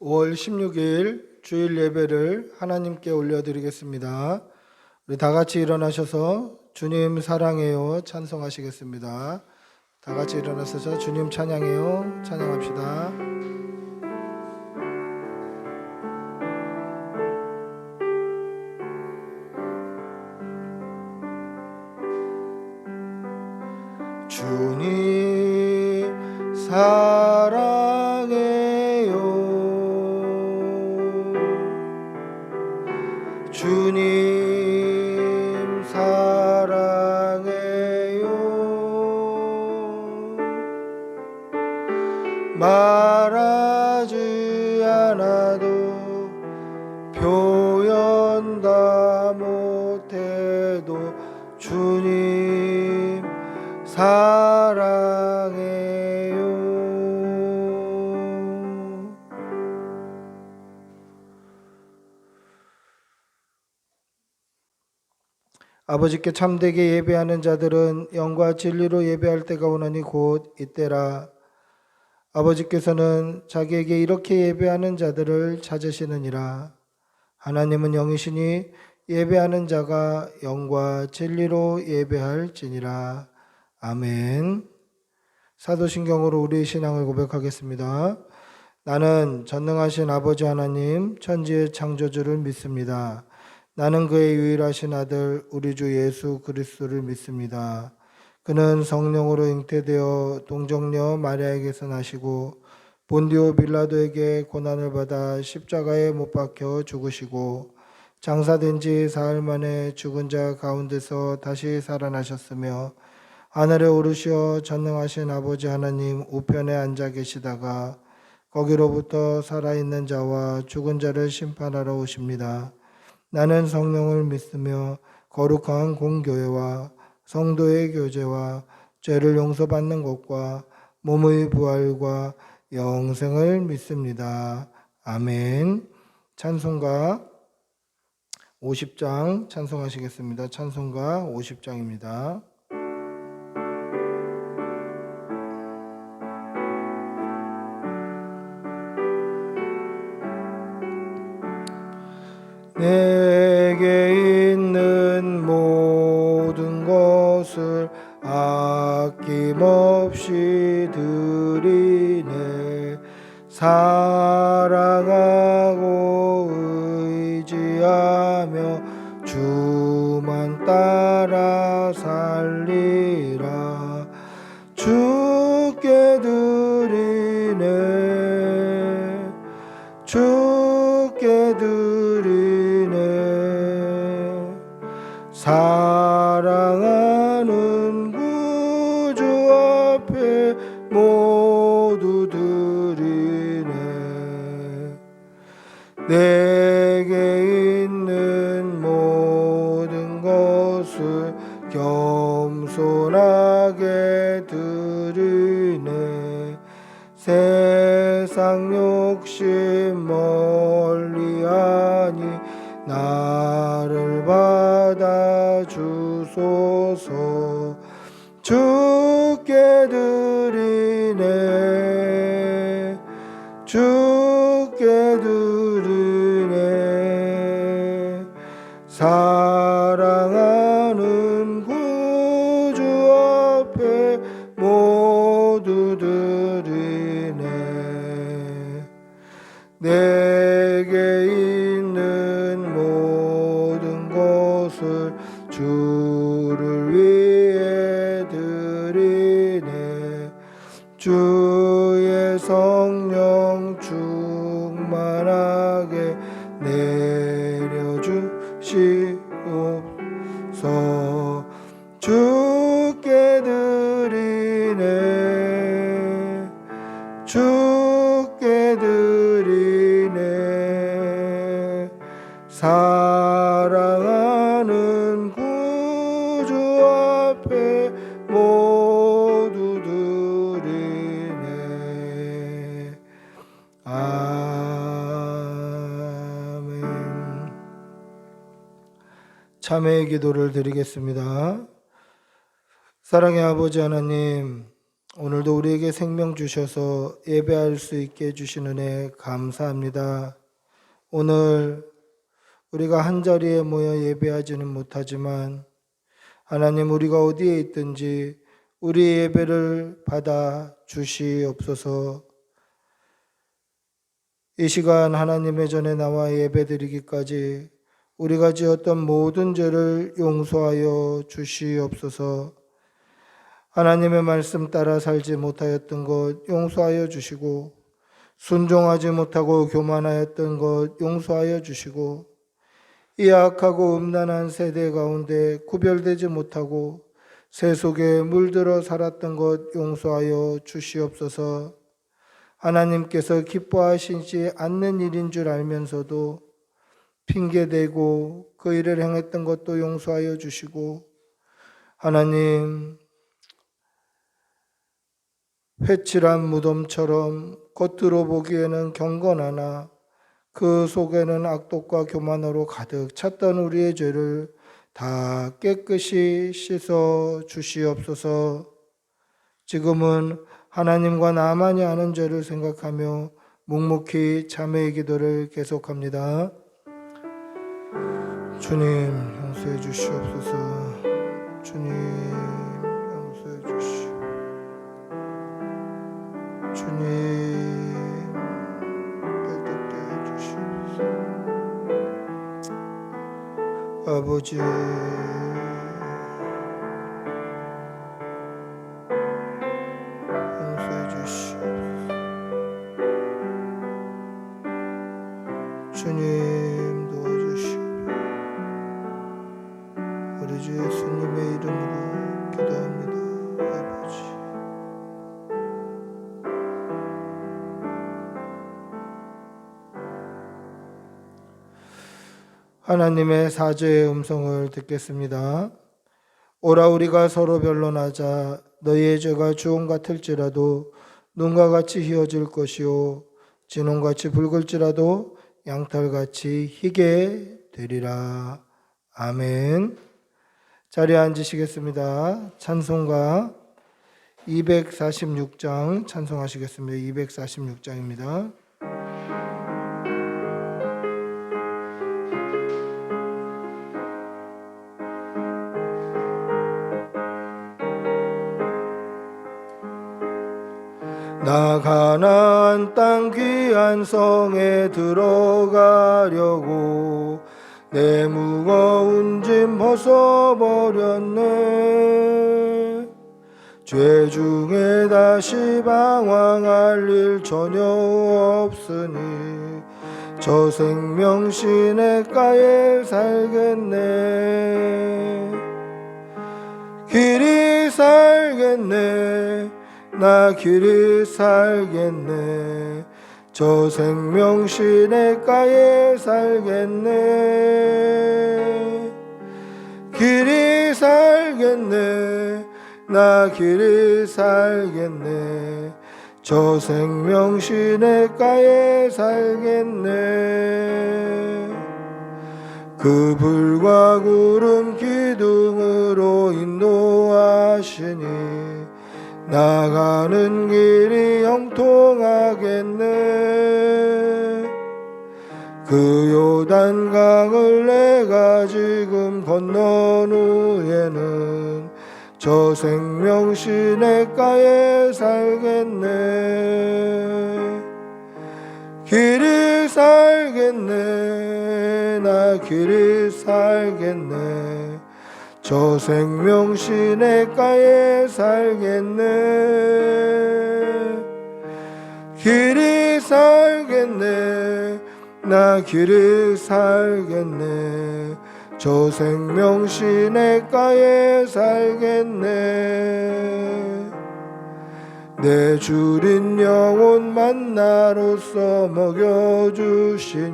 5월 16일 주일 예배를 하나님께 올려드리겠습니다. 우리 다 같이 일어나셔서 주님 사랑해요 찬송하시겠습니다. 다 같이 일어나셔서 주님 찬양해요 찬양합시다. 주님 사랑해요 주님 사랑해요 말하지 않아도 표현 다 못해도 주님 사랑해요. 아버지께 참되게 예배하는 자들은 영과 진리로 예배할 때가 오나니 곧 이때라. 아버지께서는 자기에게 이렇게 예배하는 자들을 찾으시느니라. 하나님은 영이시니 예배하는 자가 영과 진리로 예배할지니라. 아멘. 사도신경으로 우리의 신앙을 고백하겠습니다. 나는 전능하신 아버지 하나님 천지의 창조주를 믿습니다. 나는 그의 유일하신 아들 우리 주 예수 그리스도를 믿습니다. 그는 성령으로 잉태되어 동정녀 마리아에게서 나시고 본디오 빌라도에게 고난을 받아 십자가에 못 박혀 죽으시고 장사된 지 사흘 만에 죽은 자 가운데서 다시 살아나셨으며 하늘에 오르시어 전능하신 아버지 하나님 우편에 앉아 계시다가 거기로부터 살아있는 자와 죽은 자를 심판하러 오십니다. 나는 성령을 믿으며 거룩한 공교회와 성도의 교제와 죄를 용서받는 것과 몸의 부활과 영생을 믿습니다. 아멘. 찬송가 50장 찬송하시겠습니다. 찬송가 50장입니다. 내게 있는 모든 것을 아낌없이 드리네. 사랑하고 의지하며 주만 따라 살리라. 주께 드리네. 주께 드리네. 사랑하는 구주 앞에 모두 드리네. 내게 있는 모든 것을 겸손하게 드리네. 세상 욕심 멀리하니 나를 받아주소서. 주께 드리네. 주께 드리네. 사랑하는 구주 앞에 모두 드리네. 내게 있는 모든 것을 주를 위해 드리네. 주의 성령 충만하게 내려주시옵소서. 주께 드리네. 주께 드리네. 사랑하는 구주 앞에 모두 드리네. 아멘. 참회의 기도를 드리겠습니다. 사랑의 아버지 하나님, 오늘도 우리에게 생명 주셔서 예배할 수 있게 해주신 은혜 감사합니다. 오늘 우리가 한자리에 모여 예배하지는 못하지만 하나님, 우리가 어디에 있든지 우리 예배를 받아 주시옵소서. 이 시간 하나님의 전에 나와 예배드리기까지 우리가 지었던 모든 죄를 용서하여 주시옵소서. 하나님의 말씀 따라 살지 못하였던 것 용서하여 주시고, 순종하지 못하고 교만하였던 것 용서하여 주시고, 이 악하고 음란한 세대 가운데 구별되지 못하고 새 속에 물들어 살았던 것 용서하여 주시옵소서. 하나님께서 기뻐하시지 않는 일인 줄 알면서도 핑계대고 그 일을 행했던 것도 용서하여 주시고, 하나님, 회칠한 무덤처럼 겉으로 보기에는 경건하나 그 속에는 악독과 교만으로 가득 찼던 우리의 죄를 다 깨끗이 씻어 주시옵소서. 지금은 하나님과 나만이 아는 죄를 생각하며 묵묵히 자매의 기도를 계속합니다. 주님, 용서해 주시옵소서. 주님, 용서해 주시옵소서. 주님, 깨끗게 해주시옵소서. 아버지, 용서해 주시옵소서. 주님, 도와주시옵소서. 우리 주 예수님의 이름으로 기도합니다. 아버지, 하나님의 사죄의 음성을 듣겠습니다. 오라, 우리가 서로 변론하자. 너희의 죄가 주홍 같을지라도 눈과 같이 희어질 것이요 진홍같이 붉을지라도 양털같이 희게 되리라. 아멘. 자리에 앉으시겠습니다. 찬송가 246장 찬송하시겠습니다. 246장입니다. 나 가나안 땅 귀한 성에 들어가려고 내 무거운 짐 벗어버렸네. 죄 중에 다시 방황할 일 전혀 없으니 저 생명 시냇가에 살겠네. 길이 살겠네. 나 길이 살겠네. 저 생명 시냇가에 살겠네. 길이 살겠네. 나 길이 살겠네. 저 생명 시냇가에 살겠네. 그 불과 구름 기둥으로 인도하시니 나가는 길이 형통하겠네. 그 요단강을 내가 지금 건넌 후에는 저 생명 시냇가에 살겠네. 길이 살겠네. 나 길이 살겠네. 저 생명 시냇가에 살겠네. 길이 살겠네. 나 길이 살겠네. 저 생명 시냇가에 살겠네. 내 주린 영혼 만나로서 먹여주시니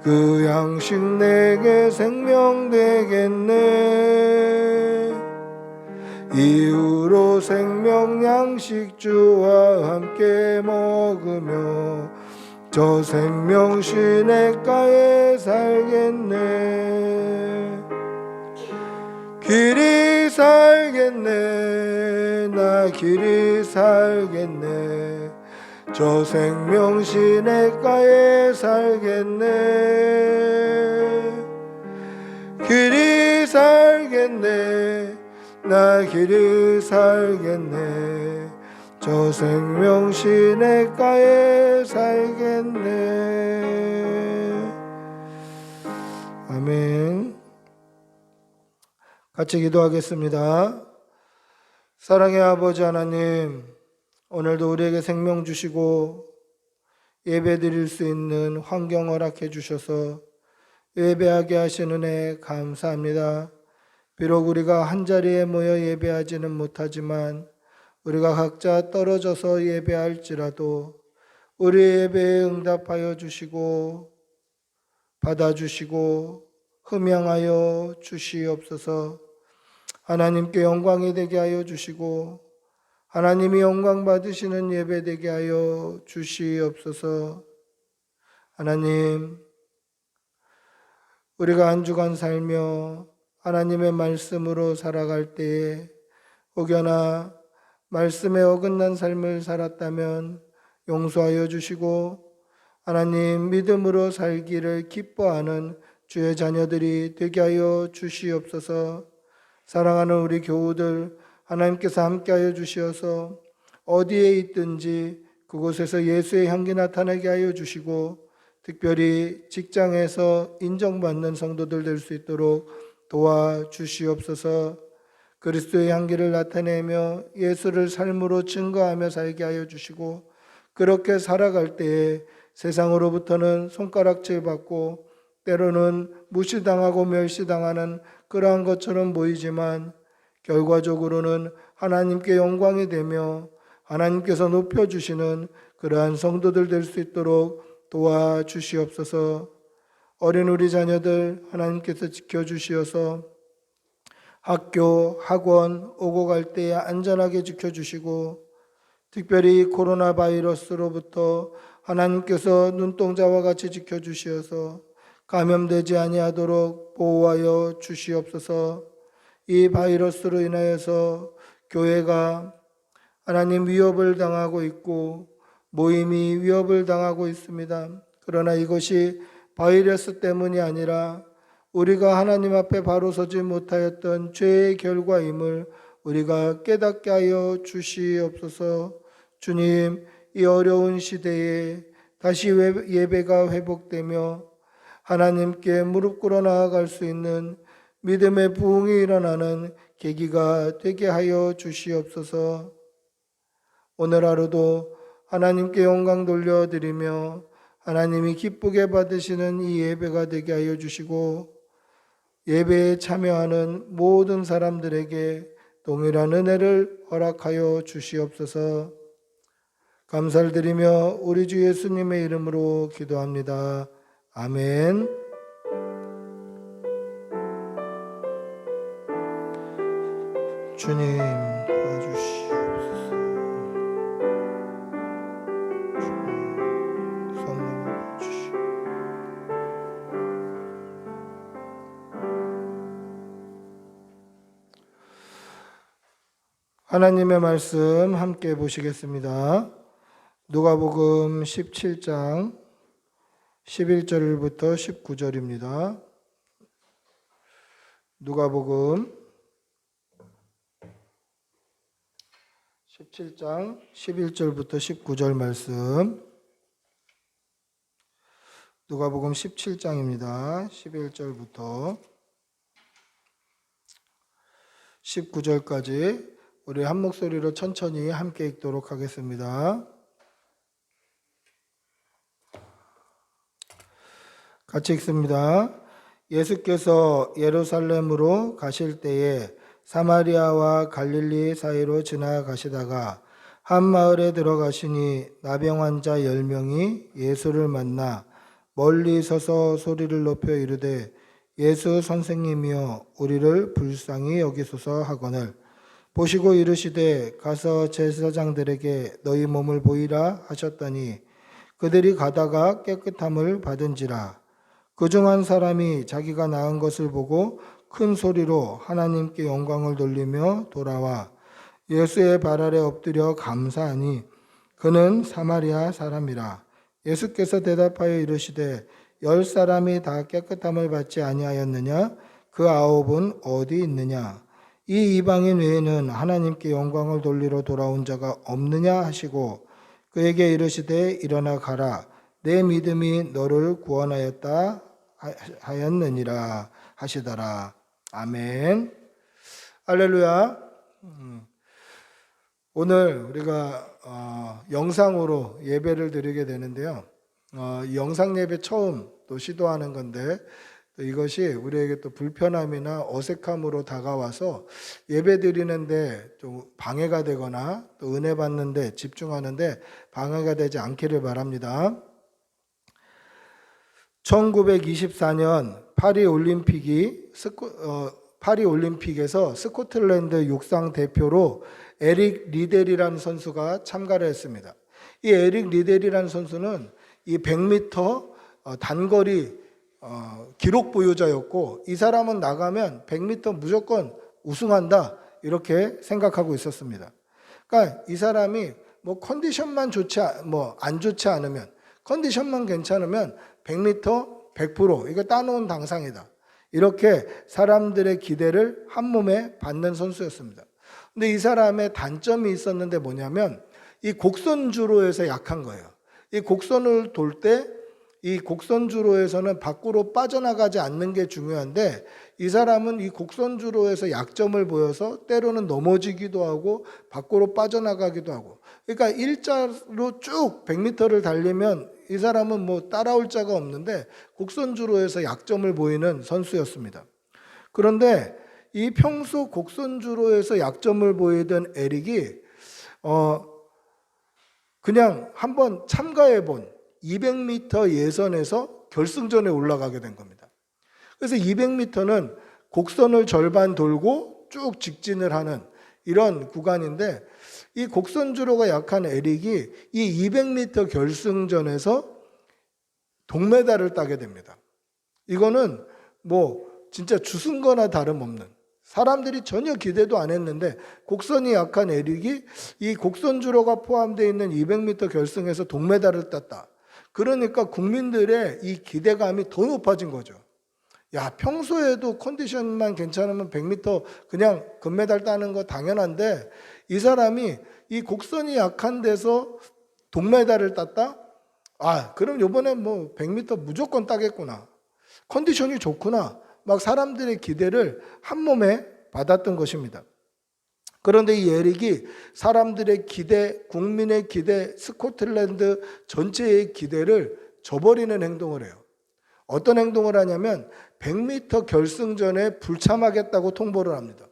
그 양식 내게 생명 되겠네. 이후로 생명 양식 주와 함께 먹으며 저 생명 시냇가에 살겠네. 길이 살겠네. 나 길이 살겠네. 저 생명 시냇가에 살겠네. 길이 살겠네. 나 길이 살겠네. 저 생명 시냇가에 살겠네. 아멘. 같이 기도하겠습니다. 사랑의 아버지 하나님, 오늘도 우리에게 생명 주시고 예배 드릴 수 있는 환경 허락해 주셔서 예배하게 하신 은혜 감사합니다. 비록 우리가 한자리에 모여 예배하지는 못하지만 우리가 각자 떨어져서 예배할지라도 우리 예배에 응답하여 주시고 받아주시고 흠양하여 주시옵소서. 하나님께 영광이 되게 하여 주시고 하나님이 영광 받으시는 예배 되게 하여 주시옵소서. 하나님, 우리가 한 주간 살며 하나님의 말씀으로 살아갈 때에 혹여나 말씀에 어긋난 삶을 살았다면 용서하여 주시고 하나님 믿음으로 살기를 기뻐하는 주의 자녀들이 되게 하여 주시옵소서. 사랑하는 우리 교우들, 하나님께서 함께하여 주시어서 어디에 있든지 그곳에서 예수의 향기 나타나게 하여 주시고 특별히 직장에서 인정받는 성도들 될 수 있도록 도와주시옵소서. 그리스도의 향기를 나타내며 예수를 삶으로 증거하며 살게 하여 주시고 그렇게 살아갈 때에 세상으로부터는 손가락질 받고 때로는 무시당하고 멸시당하는 그러한 것처럼 보이지만 결과적으로는 하나님께 영광이 되며 하나님께서 높여주시는 그러한 성도들 될 수 있도록 도와주시옵소서. 어린 우리 자녀들 하나님께서 지켜주시어서 학교, 학원 오고 갈 때에 안전하게 지켜주시고 특별히 코로나 바이러스로부터 하나님께서 눈동자와 같이 지켜주시어서 감염되지 아니하도록 보호하여 주시옵소서. 이 바이러스로 인하여서 교회가 하나님 위협을 당하고 있고 모임이 위협을 당하고 있습니다. 그러나 이것이 바이러스 때문이 아니라 우리가 하나님 앞에 바로 서지 못하였던 죄의 결과임을 우리가 깨닫게 하여 주시옵소서. 주님, 이 어려운 시대에 다시 예배가 회복되며 하나님께 무릎 꿇어 나아갈 수 있는 믿음의 부흥이 일어나는 계기가 되게 하여 주시옵소서. 오늘 하루도 하나님께 영광 돌려드리며 하나님이 기쁘게 받으시는 이 예배가 되게 하여 주시고 예배에 참여하는 모든 사람들에게 동일한 은혜를 허락하여 주시옵소서. 감사를 드리며 우리 주 예수님의 이름으로 기도합니다. 아멘. 주님 도와주시옵소서. 주님 성령을 주시옵소서. 하나님의 말씀 함께 보시겠습니다. 누가복음 17장 11절부터 19절입니다. 누가복음 17장 11절부터 19절 말씀. 누가복음 17장입니다. 11절부터 19절까지 우리 한 목소리로 천천히 함께 읽도록 하겠습니다. 같이 읽습니다. 예수께서 예루살렘으로 가실 때에 사마리아와 갈릴리 사이로 지나가시다가 한 마을에 들어가시니 나병 환자 10명이 예수를 만나 멀리 서서 소리를 높여 이르되 예수 선생님이여 우리를 불쌍히 여기소서 하거늘 보시고 이르시되 가서 제사장들에게 너희 몸을 보이라 하셨더니 그들이 가다가 깨끗함을 받은지라. 그중 한 사람이 자기가 나은 것을 보고 큰 소리로 하나님께 영광을 돌리며 돌아와 예수의 발 아래 엎드려 감사하니 그는 사마리아 사람이라. 예수께서 대답하여 이르시되 10사람이 다 깨끗함을 받지 아니하였느냐? 그 9은 어디 있느냐? 이 이방인 외에는 하나님께 영광을 돌리러 돌아온 자가 없느냐 하시고 그에게 이르시되 일어나 가라. 내 믿음이 너를 구원하였다 하였느니라 하시더라. 아멘. 할렐루야. 오늘 우리가 영상으로 예배를 드리게 되는데요. 영상 예배 처음 또 시도하는 건데 또 이것이 우리에게 또 불편함이나 어색함으로 다가와서 예배 드리는데 좀 방해가 되거나 또 은혜 받는데 집중하는데 방해가 되지 않기를 바랍니다. 1924년 파리 올림픽에서 스코틀랜드 육상 대표로 에릭 리델이라는 선수가 참가를 했습니다. 이 에릭 리델이라는 선수는 이 100m 단거리 기록 보유자였고 이 사람은 나가면 100m 무조건 우승한다 이렇게 생각하고 있었습니다. 그러니까 이 사람이 뭐 컨디션만 안 좋지 않으면 컨디션만 괜찮으면 100m 100% 이거 따놓은 당상이다. 이렇게 사람들의 기대를 한 몸에 받는 선수였습니다. 근데 이 사람의 단점이 있었는데 뭐냐면 이 곡선주로에서 약한 거예요. 이 곡선을 돌 때 이 곡선주로에서는 밖으로 빠져나가지 않는 게 중요한데 이 사람은 이 곡선주로에서 약점을 보여서 때로는 넘어지기도 하고 밖으로 빠져나가기도 하고 그러니까 일자로 쭉 100m를 달리면 이 사람은 뭐 따라올 자가 없는데 곡선주로에서 약점을 보이는 선수였습니다. 그런데 이 평소 곡선주로에서 약점을 보이던 에릭이 그냥 한번 참가해 본 200m 예선에서 결승전에 올라가게 된 겁니다. 그래서 200m는 곡선을 절반 돌고 쭉 직진을 하는 이런 구간인데 이 곡선주로가 약한 에릭이 이 200m 결승전에서 동메달을 따게 됩니다. 이거는 뭐 진짜 주승 거나 다름없는 사람들이 전혀 기대도 안 했는데 곡선이 약한 에릭이 이 곡선주로가 포함되어 있는 200m 결승에서 동메달을 땄다. 그러니까 국민들의 이 기대감이 더 높아진 거죠. 야, 평소에도 컨디션만 괜찮으면 100m 그냥 금메달 따는 거 당연한데 이 사람이 이 곡선이 약한 데서 동메달을 땄다? 아, 그럼 이번에 뭐 100m 무조건 따겠구나. 컨디션이 좋구나. 막 사람들의 기대를 한 몸에 받았던 것입니다. 그런데 이 에릭이 사람들의 기대, 국민의 기대, 스코틀랜드 전체의 기대를 저버리는 행동을 해요. 어떤 행동을 하냐면 100m 결승전에 불참하겠다고 통보를 합니다.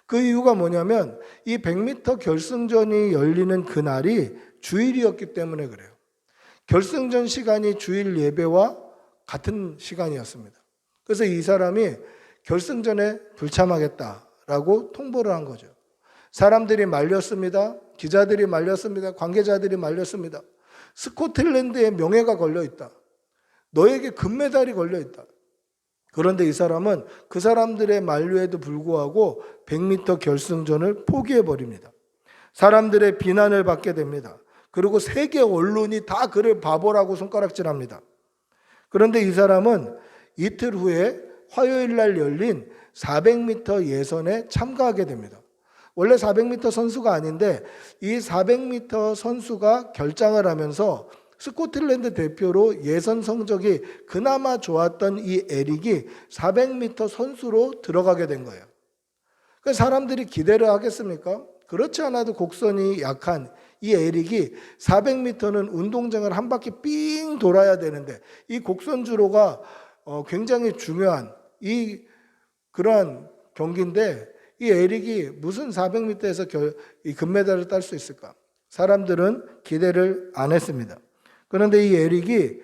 그 이유가 뭐냐면 이 100m 결승전이 열리는 그날이 주일이었기 때문에 그래요. 결승전 시간이 주일 예배와 같은 시간이었습니다. 그래서 이 사람이 결승전에 불참하겠다라고 통보를 한 거죠. 사람들이 말렸습니다. 기자들이 말렸습니다. 관계자들이 말렸습니다. 스코틀랜드의 명예가 걸려 있다. 너에게 금메달이 걸려 있다. 그런데 이 사람은 그 사람들의 만류에도 불구하고 100m 결승전을 포기해 버립니다. 사람들의 비난을 받게 됩니다. 그리고 세계 언론이 다 그를 바보라고 손가락질합니다. 그런데 이 사람은 이틀 후에 화요일 날 열린 400m 예선에 참가하게 됩니다. 원래 400m 선수가 아닌데 이 400m 선수가 결장을 하면서 스코틀랜드 대표로 예선 성적이 그나마 좋았던 이 에릭이 400m 선수로 들어가게 된 거예요. 그러니까 사람들이 기대를 하겠습니까? 그렇지 않아도 곡선이 약한 이 에릭이 400m는 운동장을 한 바퀴 삥 돌아야 되는데 이 곡선주로가 굉장히 중요한 그러한 경기인데 이 에릭이 무슨 400m에서 이 금메달을 딸 수 있을까? 사람들은 기대를 안 했습니다. 그런데 이 에릭이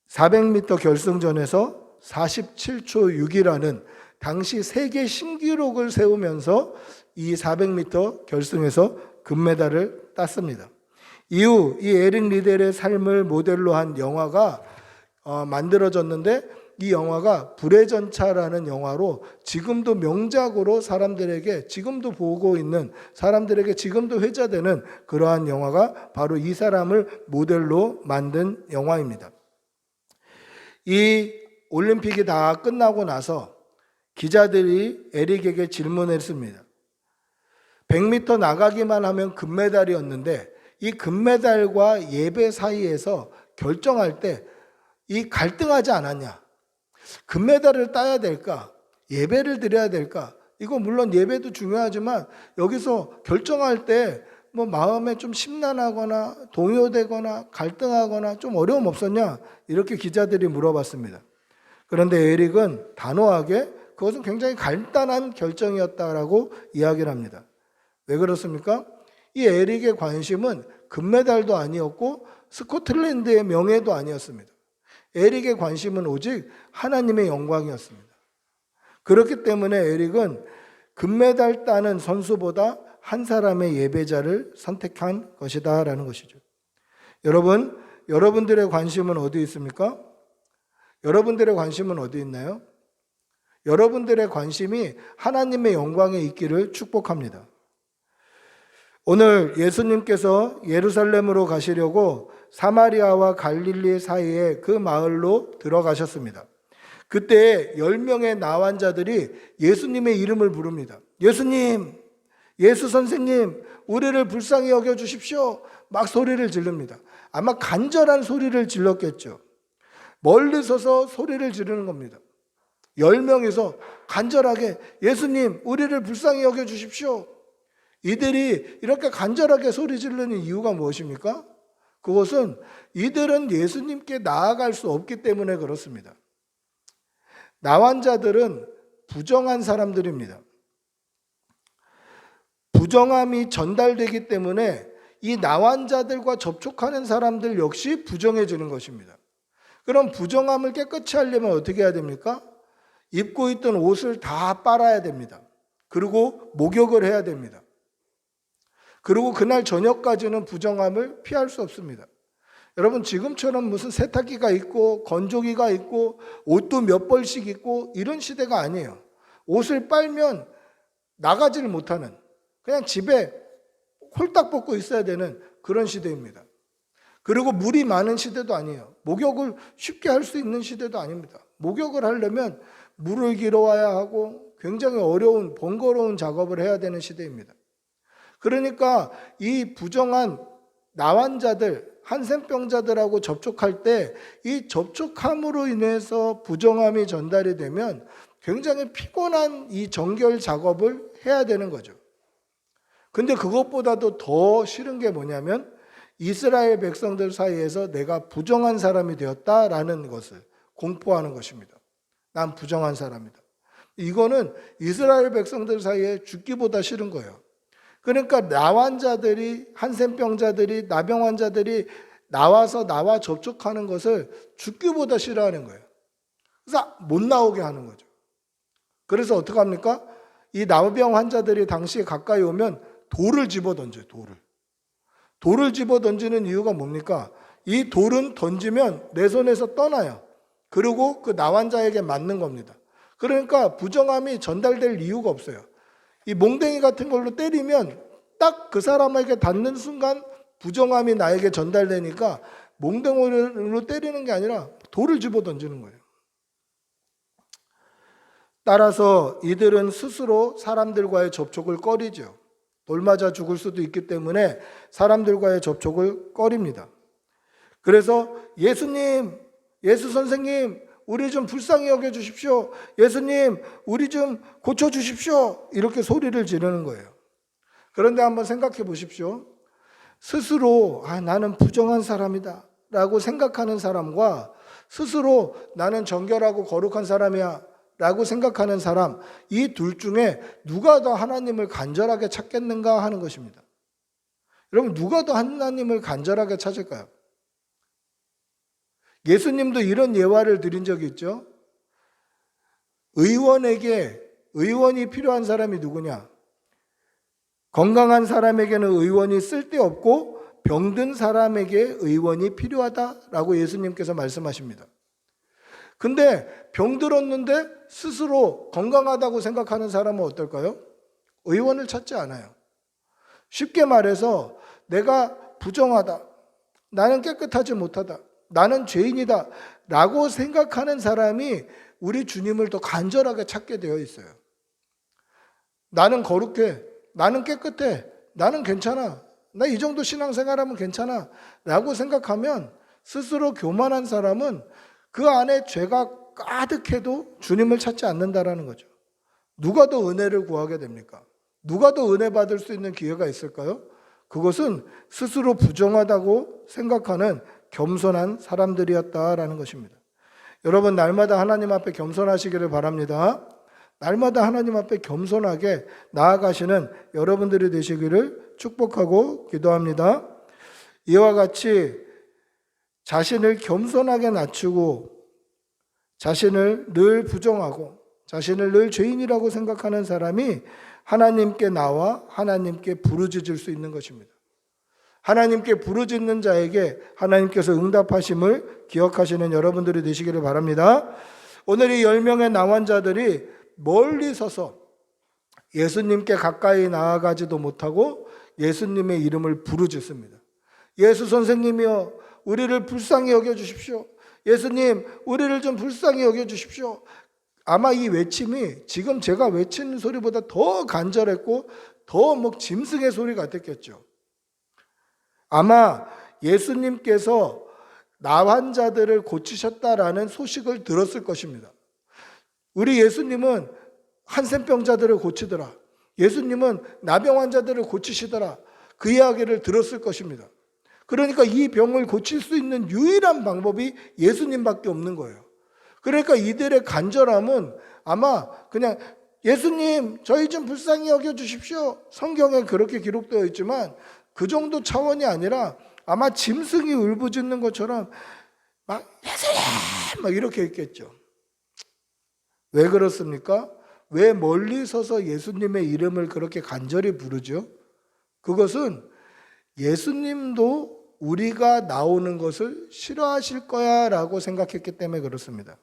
400m 결승전에서 47초 6이라는 당시 세계 신기록을 세우면서 이 400m 결승에서 금메달을 땄습니다. 이후 이 에릭 리델의 삶을 모델로 한 영화가 만들어졌는데 이 영화가 불의 전차라는 영화로 지금도 명작으로 사람들에게, 지금도 보고 있는 사람들에게 지금도 회자되는 그러한 영화가 바로 이 사람을 모델로 만든 영화입니다. 이 올림픽이 다 끝나고 나서 기자들이 에릭에게 질문했습니다. 100m 나가기만 하면 금메달이었는데 이 금메달과 예배 사이에서 결정할 때 이 갈등하지 않았냐? 금메달을 따야 될까? 예배를 드려야 될까? 이거 물론 예배도 중요하지만 여기서 결정할 때 뭐 마음에 좀 심란하거나 동요되거나 갈등하거나 좀 어려움 없었냐? 이렇게 기자들이 물어봤습니다. 그런데 에릭은 단호하게 그것은 굉장히 간단한 결정이었다라고 이야기를 합니다. 왜 그렇습니까? 이 에릭의 관심은 금메달도 아니었고 스코틀랜드의 명예도 아니었습니다. 에릭의 관심은 오직 하나님의 영광이었습니다. 그렇기 때문에 에릭은 금메달 따는 선수보다 한 사람의 예배자를 선택한 것이다 라는 것이죠. 여러분, 여러분들의 관심은 어디 있습니까? 여러분들의 관심은 어디 있나요? 여러분들의 관심이 하나님의 영광에 있기를 축복합니다. 오늘 예수님께서 예루살렘으로 가시려고 사마리아와 갈릴리 사이에 그 마을로 들어가셨습니다. 그때 10명의 나환자들이 예수님의 이름을 부릅니다. 예수님, 예수 선생님, 우리를 불쌍히 여겨주십시오. 막 소리를 지릅니다. 아마 간절한 소리를 질렀겠죠. 멀리 서서 소리를 지르는 겁니다. 10명이서 간절하게 예수님, 우리를 불쌍히 여겨주십시오. 이들이 이렇게 간절하게 소리 지르는 이유가 무엇입니까? 그것은 이들은 예수님께 나아갈 수 없기 때문에 그렇습니다. 나환자들은 부정한 사람들입니다. 부정함이 전달되기 때문에 이 나환자들과 접촉하는 사람들 역시 부정해지는 것입니다. 그럼 부정함을 깨끗이 하려면 어떻게 해야 됩니까? 입고 있던 옷을 다 빨아야 됩니다. 그리고 목욕을 해야 됩니다. 그리고 그날 저녁까지는 부정함을 피할 수 없습니다. 여러분, 지금처럼 무슨 세탁기가 있고 건조기가 있고 옷도 몇 벌씩 있고 이런 시대가 아니에요. 옷을 빨면 나가지를 못하는, 그냥 집에 홀딱 벗고 있어야 되는 그런 시대입니다. 그리고 물이 많은 시대도 아니에요. 목욕을 쉽게 할 수 있는 시대도 아닙니다. 목욕을 하려면 물을 길어와야 하고 굉장히 어려운 번거로운 작업을 해야 되는 시대입니다. 그러니까 이 부정한 나환자들, 한센병자들하고 접촉할 때 이 접촉함으로 인해서 부정함이 전달이 되면 굉장히 피곤한 이 정결 작업을 해야 되는 거죠. 근데 그것보다도 더 싫은 게 뭐냐면 이스라엘 백성들 사이에서 내가 부정한 사람이 되었다라는 것을 공포하는 것입니다. 난 부정한 사람이다. 이거는 이스라엘 백성들 사이에 죽기보다 싫은 거예요. 그러니까 나환자들이, 한센병자들이, 나병 환자들이 나와서 나와 접촉하는 것을 죽기보다 싫어하는 거예요. 그래서 못 나오게 하는 거죠. 그래서 어떻게 합니까? 이 나병 환자들이 당시에 가까이 오면 돌을 집어 던져요. 돌을 집어 던지는 이유가 뭡니까? 이 돌은 던지면 내 손에서 떠나요. 그리고 그 나환자에게 맞는 겁니다. 그러니까 부정함이 전달될 이유가 없어요. 이 몽댕이 같은 걸로 때리면 딱 그 사람에게 닿는 순간 부정함이 나에게 전달되니까 몽댕이로 때리는 게 아니라 돌을 집어 던지는 거예요. 따라서 이들은 스스로 사람들과의 접촉을 꺼리죠. 돌 맞아 죽을 수도 있기 때문에 사람들과의 접촉을 꺼립니다. 그래서 예수님, 예수 선생님, 우리 좀 불쌍히 여겨주십시오. 예수님, 우리 좀 고쳐주십시오. 이렇게 소리를 지르는 거예요. 그런데 한번 생각해 보십시오. 스스로 나는 부정한 사람이다 라고 생각하는 사람과 스스로 나는 정결하고 거룩한 사람이야 라고 생각하는 사람, 이 둘 중에 누가 더 하나님을 간절하게 찾겠는가 하는 것입니다. 여러분, 누가 더 하나님을 간절하게 찾을까요? 예수님도 이런 예화를 드린 적이 있죠. 의원이 필요한 사람이 누구냐? 건강한 사람에게는 의원이 쓸데없고 병든 사람에게 의원이 필요하다라고 예수님께서 말씀하십니다. 근데 병들었는데 스스로 건강하다고 생각하는 사람은 어떨까요? 의원을 찾지 않아요. 쉽게 말해서 내가 부정하다, 나는 깨끗하지 못하다, 나는 죄인이다 라고 생각하는 사람이 우리 주님을 더 간절하게 찾게 되어 있어요. 나는 거룩해, 나는 깨끗해, 나는 괜찮아, 나 이 정도 신앙생활하면 괜찮아 라고 생각하면 스스로 교만한 사람은 그 안에 죄가 가득해도 주님을 찾지 않는다라는 거죠. 누가 더 은혜를 구하게 됩니까? 누가 더 은혜 받을 수 있는 기회가 있을까요? 그것은 스스로 부정하다고 생각하는 겸손한 사람들이었다라는 것입니다. 여러분, 날마다 하나님 앞에 겸손하시기를 바랍니다. 날마다 하나님 앞에 겸손하게 나아가시는 여러분들이 되시기를 축복하고 기도합니다. 이와 같이 자신을 겸손하게 낮추고 자신을 늘 부정하고 자신을 늘 죄인이라고 생각하는 사람이 하나님께 나와 하나님께 부르짖을 수 있는 것입니다. 하나님께 부르짖는 자에게 하나님께서 응답하심을 기억하시는 여러분들이 되시기를 바랍니다. 오늘 이 10명의 나환자들이 멀리 서서 예수님께 가까이 나아가지도 못하고 예수님의 이름을 부르짖습니다. 예수 선생님이여, 우리를 불쌍히 여겨주십시오. 예수님, 우리를 좀 불쌍히 여겨주십시오. 아마 이 외침이 지금 제가 외치는 소리보다 더 간절했고 더 짐승의 소리 같았겠죠. 아마 예수님께서 나환자들을 고치셨다라는 소식을 들었을 것입니다. 우리 예수님은 한센병자들을 고치더라, 예수님은 나병 환자들을 고치시더라, 그 이야기를 들었을 것입니다. 그러니까 이 병을 고칠 수 있는 유일한 방법이 예수님밖에 없는 거예요. 그러니까 이들의 간절함은 아마 그냥 예수님, 저희 좀 불쌍히 여겨주십시오. 성경에 그렇게 기록되어 있지만 그 정도 차원이 아니라 아마 짐승이 울부짖는 것처럼 막 예수님 막 이렇게 했겠죠. 왜 그렇습니까? 왜 멀리 서서 예수님의 이름을 그렇게 간절히 부르죠? 그것은 예수님도 우리가 나오는 것을 싫어하실 거야 라고 생각했기 때문에 그렇습니다.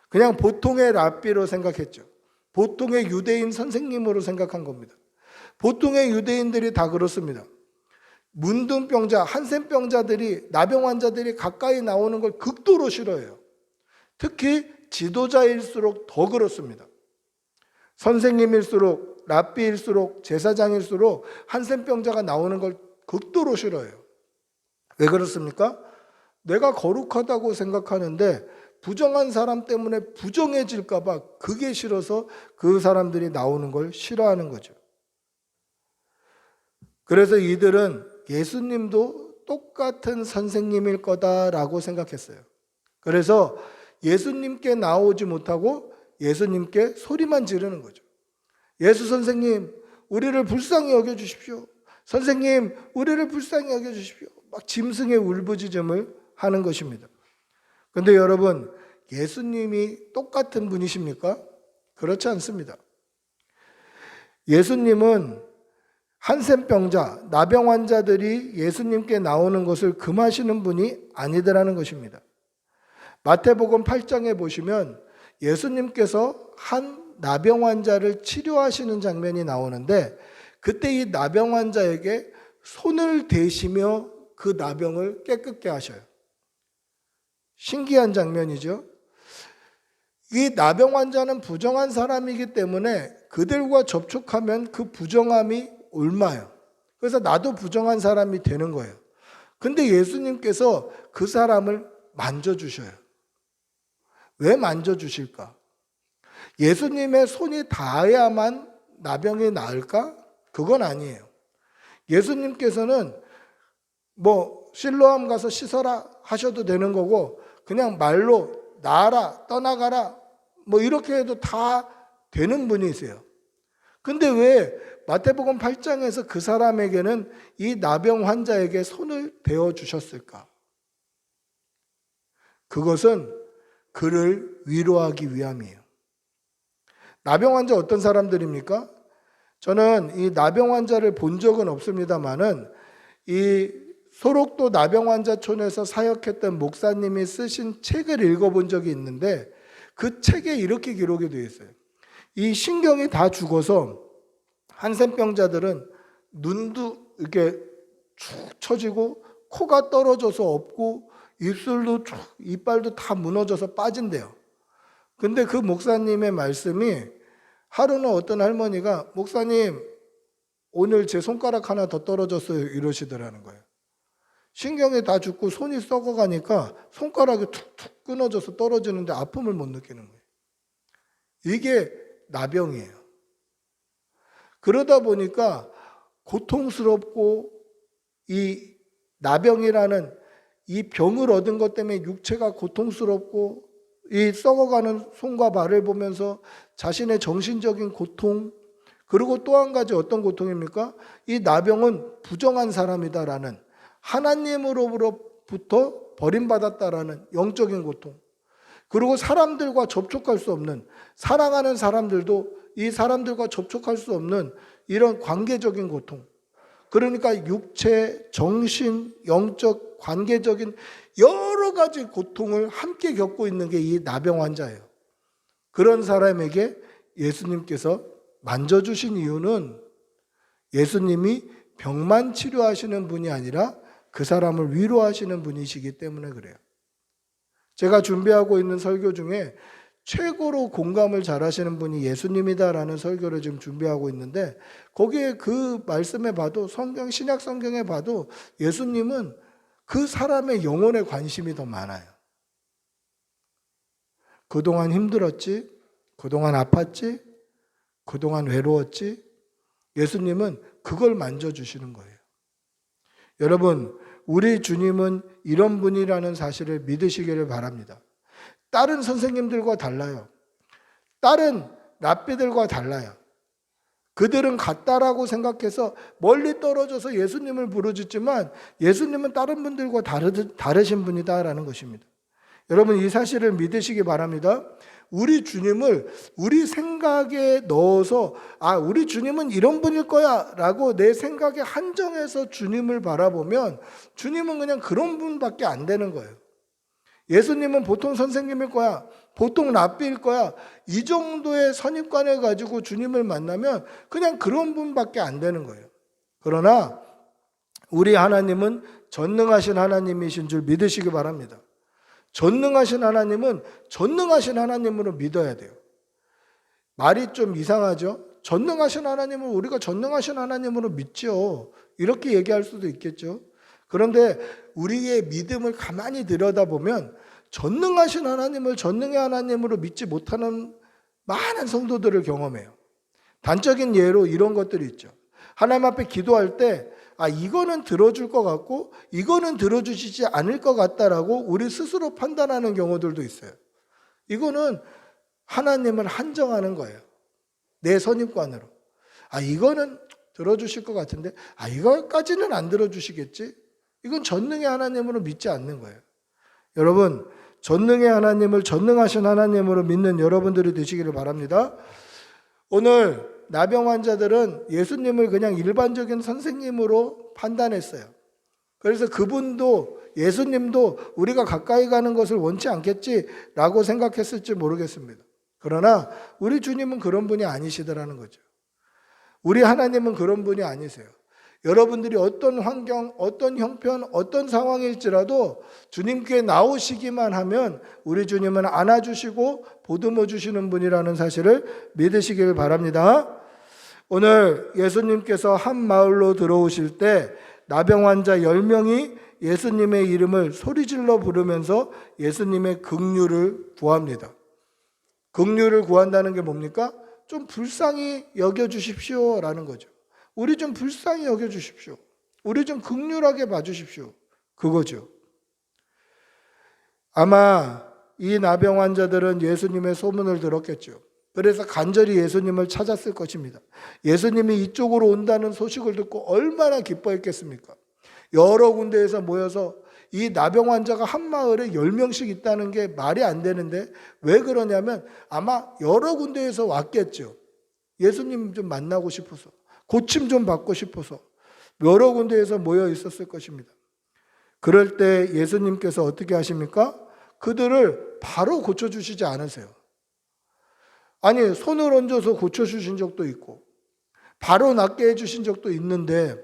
그냥 보통의 랍비로 생각했죠. 보통의 유대인 선생님으로 생각한 겁니다. 보통의 유대인들이 다 그렇습니다. 문둥병자, 한센병자들이, 나병 환자들이 가까이 나오는 걸 극도로 싫어해요. 특히 지도자일수록 더 그렇습니다. 선생님일수록, 랍비일수록, 제사장일수록 한센병자가 나오는 걸 극도로 싫어해요. 왜 그렇습니까? 내가 거룩하다고 생각하는데 부정한 사람 때문에 부정해질까 봐 그게 싫어서 그 사람들이 나오는 걸 싫어하는 거죠. 그래서 이들은 예수님도 똑같은 선생님일 거다라고 생각했어요. 그래서 예수님께 나오지 못하고 예수님께 소리만 지르는 거죠. 예수 선생님, 우리를 불쌍히 여겨주십시오. 선생님, 우리를 불쌍히 여겨주십시오. 막 짐승의 울부짖음을 하는 것입니다. 그런데 여러분, 예수님이 똑같은 분이십니까? 그렇지 않습니다. 예수님은 한센병자, 나병 환자들이 예수님께 나오는 것을 금하시는 분이 아니더라는 것입니다. 마태복음 8장에 보시면 예수님께서 한 나병 환자를 치료하시는 장면이 나오는데 그때 이 나병 환자에게 손을 대시며 그 나병을 깨끗게 하셔요. 신기한 장면이죠. 이 나병 환자는 부정한 사람이기 때문에 그들과 접촉하면 그 부정함이 옮아요. 그래서 나도 부정한 사람이 되는 거예요. 근데 예수님께서 그 사람을 만져주셔요. 왜 만져주실까? 예수님의 손이 닿아야만 나병이 나을까? 그건 아니에요. 예수님께서는 실로암 가서 씻어라 하셔도 되는 거고 그냥 말로 나아라, 떠나가라 이렇게 해도 다 되는 분이세요. 근데 왜 마태복음 8장에서 그 사람에게는 이 나병 환자에게 손을 대어 주셨을까? 그것은 그를 위로하기 위함이에요. 나병 환자 어떤 사람들입니까? 저는 이 나병 환자를 본 적은 없습니다만은 이 소록도 나병환자촌에서 사역했던 목사님이 쓰신 책을 읽어본 적이 있는데 그 책에 이렇게 기록이 되어 있어요. 이 신경이 다 죽어서 한센병자들은 눈도 이렇게 축 처지고 코가 떨어져서 없고 입술도 쭉, 이빨도 다 무너져서 빠진대요. 근데 그 목사님의 말씀이 하루는 어떤 할머니가 목사님 오늘 제 손가락 하나 더 떨어졌어요 이러시더라는 거예요. 신경이 다 죽고 손이 썩어가니까 손가락이 툭툭 끊어져서 떨어지는데 아픔을 못 느끼는 거예요. 이게 나병이에요. 그러다 보니까 고통스럽고 이 나병이라는 이 병을 얻은 것 때문에 육체가 고통스럽고 이 썩어가는 손과 발을 보면서 자신의 정신적인 고통, 그리고 또 한 가지 어떤 고통입니까? 이 나병은 부정한 사람이다라는, 하나님으로부터 버림받았다라는 영적인 고통, 그리고 사람들과 접촉할 수 없는, 사랑하는 사람들도 이 사람들과 접촉할 수 없는 이런 관계적인 고통, 그러니까 육체, 정신, 영적, 관계적인 여러 가지 고통을 함께 겪고 있는 게 이 나병 환자예요. 그런 사람에게 예수님께서 만져주신 이유는 예수님이 병만 치료하시는 분이 아니라 그 사람을 위로하시는 분이시기 때문에 그래요. 제가 준비하고 있는 설교 중에 최고로 공감을 잘하시는 분이 예수님이다라는 설교를 지금 준비하고 있는데, 거기에 그 말씀에 봐도, 성경, 신약 성경에 봐도 예수님은 그 사람의 영혼에 관심이 더 많아요. 그동안 힘들었지, 그동안 아팠지, 그동안 외로웠지, 예수님은 그걸 만져주시는 거예요. 여러분, 우리 주님은 이런 분이라는 사실을 믿으시기를 바랍니다. 다른 선생님들과 달라요. 다른 랍비들과 달라요. 그들은 같다라고 생각해서 멀리 떨어져서 예수님을 부르짖지만 예수님은 다른 분들과 다르신 분이다라는 것입니다. 여러분, 이 사실을 믿으시기 바랍니다. 우리 주님을 우리 생각에 넣어서 우리 주님은 이런 분일 거야 라고 내 생각에 한정해서 주님을 바라보면 주님은 그냥 그런 분밖에 안 되는 거예요. 예수님은 보통 선생님일 거야, 보통 랍비일 거야, 이 정도의 선입관을 가지고 주님을 만나면 그냥 그런 분밖에 안 되는 거예요. 그러나 우리 하나님은 전능하신 하나님이신 줄 믿으시기 바랍니다. 전능하신 하나님은 전능하신 하나님으로 믿어야 돼요. 말이 좀 이상하죠? 전능하신 하나님을 우리가 전능하신 하나님으로 믿죠. 이렇게 얘기할 수도 있겠죠. 그런데 우리의 믿음을 가만히 들여다보면 전능하신 하나님을 전능의 하나님으로 믿지 못하는 많은 성도들을 경험해요. 단적인 예로 이런 것들이 있죠. 하나님 앞에 기도할 때 이거는 들어줄 것 같고 이거는 들어주시지 않을 것 같다라고 우리 스스로 판단하는 경우들도 있어요. 이거는 하나님을 한정하는 거예요. 내 선입관으로. 이거는 들어주실 것 같은데 이거까지는 안 들어주시겠지? 이건 전능의 하나님으로 믿지 않는 거예요. 여러분, 전능의 하나님을 전능하신 하나님으로 믿는 여러분들이 되시기를 바랍니다. 오늘 나병 환자들은 예수님을 그냥 일반적인 선생님으로 판단했어요. 그래서 그분도 예수님도 우리가 가까이 가는 것을 원치 않겠지라고 생각했을지 모르겠습니다. 그러나 우리 주님은 그런 분이 아니시더라는 거죠. 우리 하나님은 그런 분이 아니세요. 여러분들이 어떤 환경, 어떤 형편, 어떤 상황일지라도 주님께 나오시기만 하면 우리 주님은 안아주시고 보듬어 주시는 분이라는 사실을 믿으시길 바랍니다. 오늘 예수님께서 한 마을로 들어오실 때 나병 환자 10명이 예수님의 이름을 소리질러 부르면서 예수님의 긍휼을 구합니다. 긍휼을 구한다는 게 뭡니까? 좀 불쌍히 여겨주십시오 라는 거죠. 우리 좀 불쌍히 여겨주십시오. 우리 좀 긍휼하게 봐주십시오. 그거죠. 아마 이 나병 환자들은 예수님의 소문을 들었겠죠. 그래서 간절히 예수님을 찾았을 것입니다. 예수님이 이쪽으로 온다는 소식을 듣고 얼마나 기뻐했겠습니까? 여러 군데에서 모여서 이 나병 환자가 한 마을에 10명씩 있다는 게 말이 안 되는데 왜 그러냐면 아마 여러 군데에서 왔겠죠. 예수님 좀 만나고 싶어서, 고침 좀 받고 싶어서 여러 군데에서 모여 있었을 것입니다. 그럴 때 예수님께서 어떻게 하십니까? 그들을 바로 고쳐주시지 않으세요. 아니, 손을 얹어서 고쳐주신 적도 있고 바로 낫게 해주신 적도 있는데,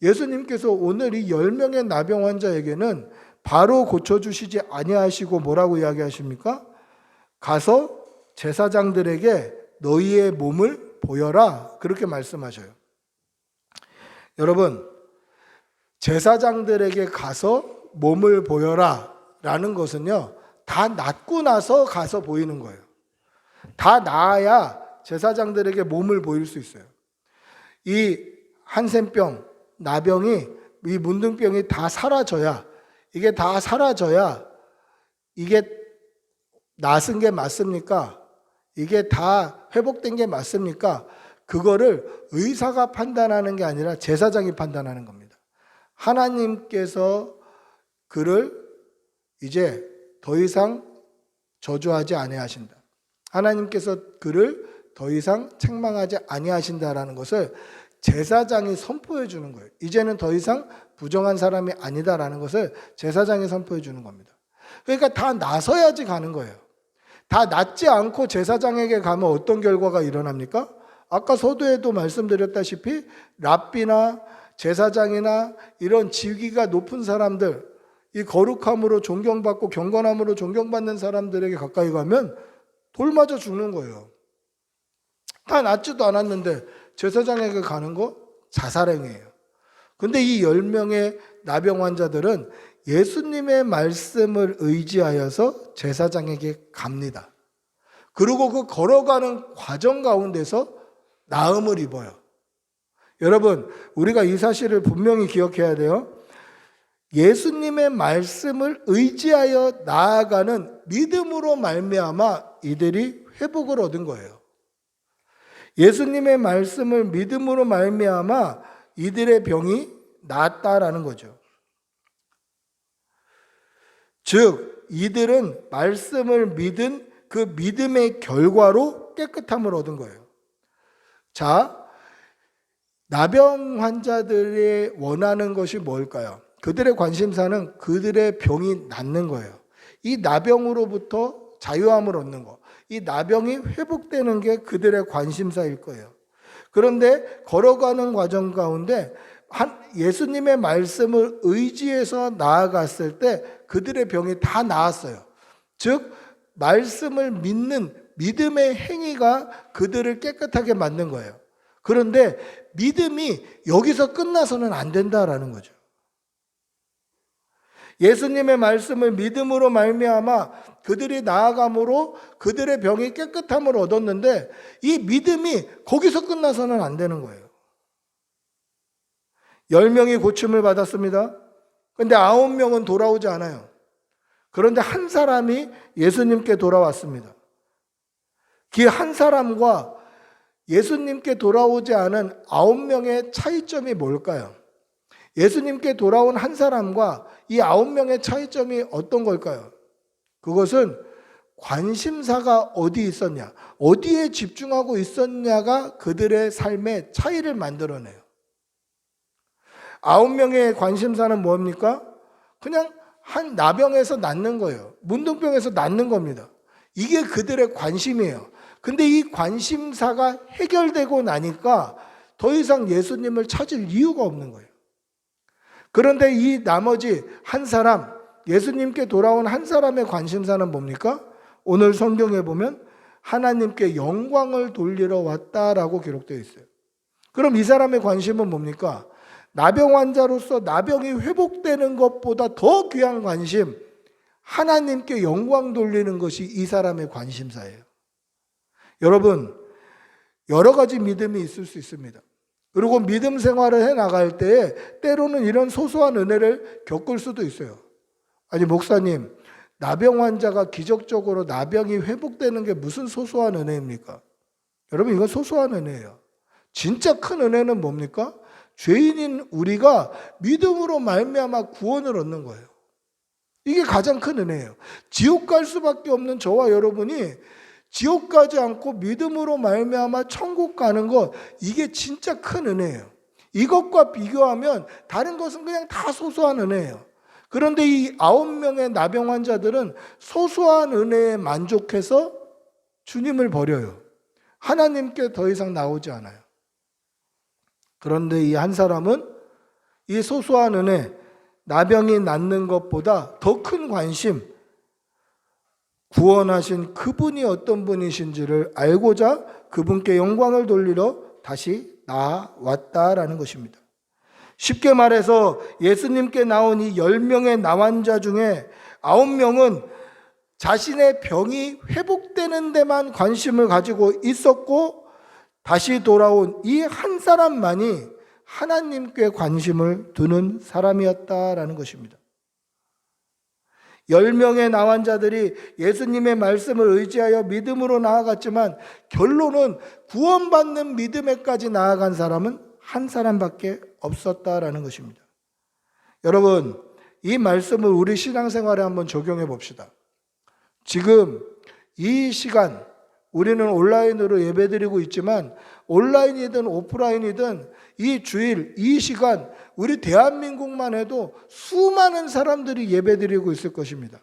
예수님께서 오늘 이 10명의 나병 환자에게는 바로 고쳐주시지 아니하시고 뭐라고 이야기하십니까? 가서 제사장들에게 너희의 몸을 보여라, 그렇게 말씀하셔요. 여러분, 제사장들에게 가서 몸을 보여라 라는 것은요, 다 낫고 나서 가서 보이는 거예요. 다 나아야 제사장들에게 몸을 보일 수 있어요. 이 한센병, 나병이, 이 문둥병이 다 사라져야, 이게 다 사라져야 이게 낫은 게 맞습니까? 이게 다 회복된 게 맞습니까? 그거를 의사가 판단하는 게 아니라 제사장이 판단하는 겁니다. 하나님께서 그를 이제 더 이상 저주하지 아니하신다. 하나님께서 그를 더 이상 책망하지 아니하신다라는 것을 제사장이 선포해 주는 거예요. 이제는 더 이상 부정한 사람이 아니다라는 것을 제사장이 선포해 주는 겁니다. 그러니까 다 나서야지 가는 거예요. 다 낫지 않고 제사장에게 가면 어떤 결과가 일어납니까? 아까 서두에도 말씀드렸다시피 랍비나 제사장이나 이런 직위가 높은 사람들, 이 거룩함으로 존경받고 경건함으로 존경받는 사람들에게 가까이 가면 돌 맞아 죽는 거예요. 다 낫지도 않았는데 제사장에게 가는 거 자살행위예요. 근데 이 10명의 나병 환자들은 예수님의 말씀을 의지하여서 제사장에게 갑니다. 그리고 그 걸어가는 과정 가운데서 나음을 입어요. 여러분, 우리가 이 사실을 분명히 기억해야 돼요. 예수님의 말씀을 의지하여 나아가는 믿음으로 말미암아 이들이 회복을 얻은 거예요. 예수님의 말씀을 믿음으로 말미암아 이들의 병이 낫다라는 거죠. 즉, 이들은 말씀을 믿은 그 믿음의 결과로 깨끗함을 얻은 거예요. 자, 나병 환자들이 원하는 것이 뭘까요? 그들의 관심사는 그들의 병이 낫는 거예요. 이 나병으로부터 자유함을 얻는 거, 이 나병이 회복되는 게 그들의 관심사일 거예요. 그런데 걸어가는 과정 가운데 예수님의 말씀을 의지해서 나아갔을 때 그들의 병이 다 나았어요. 즉, 말씀을 믿는 믿음의 행위가 그들을 깨끗하게 만든 거예요. 그런데 믿음이 여기서 끝나서는 안 된다라는 거죠. 예수님의 말씀을 믿음으로 말미암아 그들이 나아감으로 그들의 병이 깨끗함을 얻었는데 이 믿음이 거기서 끝나서는 안 되는 거예요. 10명이 고침을 받았습니다. 그런데 9명은 돌아오지 않아요. 그런데 한 사람이 예수님께 돌아왔습니다. 그 한 사람과 예수님께 돌아오지 않은 9명의 차이점이 뭘까요? 예수님께 돌아온 한 사람과 이 9명의 차이점이 어떤 걸까요? 그것은 관심사가 어디 있었냐, 어디에 집중하고 있었냐가 그들의 삶의 차이를 만들어내요. 9명의 관심사는 뭡니까? 그냥 한 나병에서 낫는 거예요. 문둥병에서 낫는 겁니다. 이게 그들의 관심이에요. 근데 이 관심사가 해결되고 나니까 더 이상 예수님을 찾을 이유가 없는 거예요. 그런데 이 나머지 한 사람, 예수님께 돌아온 한 사람의 관심사는 뭡니까? 오늘 성경에 보면 하나님께 영광을 돌리러 왔다라고 기록되어 있어요. 그럼 이 사람의 관심은 뭡니까? 나병 환자로서 나병이 회복되는 것보다 더 귀한 관심, 하나님께 영광 돌리는 것이 이 사람의 관심사예요. 여러분, 여러 가지 믿음이 있을 수 있습니다. 그리고 믿음 생활을 해 나갈 때 때로는 이런 소소한 은혜를 겪을 수도 있어요. 아니, 목사님, 나병 환자가 기적적으로 나병이 회복되는 게 무슨 소소한 은혜입니까? 여러분, 이건 소소한 은혜예요. 진짜 큰 은혜는 뭡니까? 죄인인 우리가 믿음으로 말미암아 구원을 얻는 거예요. 이게 가장 큰 은혜예요. 지옥 갈 수밖에 없는 저와 여러분이 지옥 가지 않고 믿음으로 말미암아 천국 가는 것, 이게 진짜 큰 은혜예요. 이것과 비교하면 다른 것은 그냥 다 소소한 은혜예요. 그런데 이 9명의 나병 환자들은 소소한 은혜에 만족해서 주님을 버려요. 하나님께 더 이상 나오지 않아요. 그런데 이 한 사람은 이 소소한 은혜, 나병이 낫는 것보다 더 큰 관심, 구원하신 그분이 어떤 분이신지를 알고자 그분께 영광을 돌리러 다시 나왔다라는 것입니다. 쉽게 말해서 예수님께 나온 이 10명의 나환자 중에 9명은 자신의 병이 회복되는 데만 관심을 가지고 있었고, 다시 돌아온 이 한 사람만이 하나님께 관심을 두는 사람이었다라는 것입니다. 10명의 나환자들이 예수님의 말씀을 의지하여 믿음으로 나아갔지만 결론은 구원받는 믿음에까지 나아간 사람은 한 사람밖에 없었다라는 것입니다. 여러분, 이 말씀을 우리 신앙생활에 한번 적용해 봅시다. 지금 이 시간 우리는 온라인으로 예배드리고 있지만 온라인이든 오프라인이든 이 주일, 이 시간 우리 대한민국만 해도 수많은 사람들이 예배드리고 있을 것입니다.